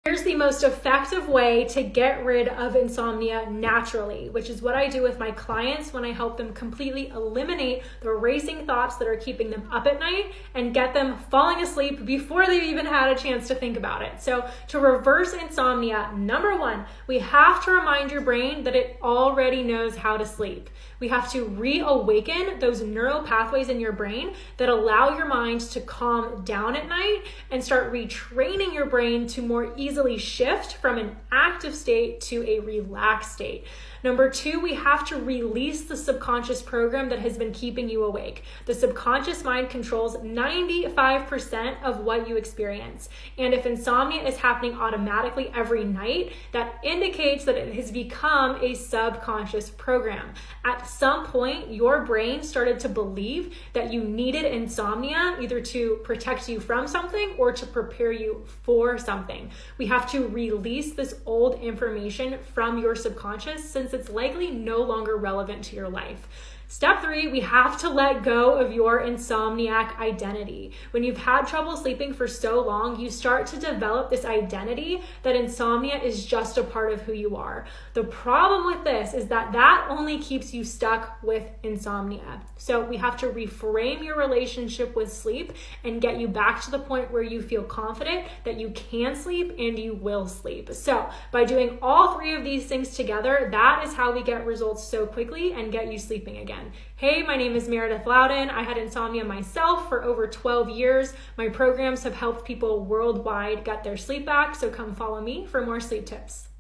Here's the most effective way to get rid of insomnia naturally, which is what I do with my clients when I help them completely eliminate the racing thoughts that are keeping them up at night and get them falling asleep before they've even had a chance to think about it. So to reverse insomnia, number one, we have to remind your brain that it already knows how to sleep. We have to reawaken those neural pathways in your brain that allow your mind to calm down at night and start retraining your brain to more easily shift from an active state to a relaxed state. Number two, we have to release the subconscious program that has been keeping you awake. The subconscious mind controls 95% of what you experience. And if insomnia is happening automatically every night, that indicates that it has become a subconscious program. At some point, your brain started to believe that you needed insomnia either to protect you from something or to prepare you for something. We have to release this old information from your subconscious since it's likely no longer relevant to your life. Step three, we have to let go of your insomniac identity. When you've had trouble sleeping for so long, you start to develop this identity that insomnia is just a part of who you are. The problem with this is that that only keeps you stuck with insomnia. So we have to reframe your relationship with sleep and get you back to the point where you feel confident that you can sleep and you will sleep. So by doing all three of these things together, that is how we get results so quickly and get you sleeping again. Hey, my name is Meredith Loudon. I had insomnia myself for over 12 years. My programs have helped people worldwide get their sleep back, so come follow me for more sleep tips.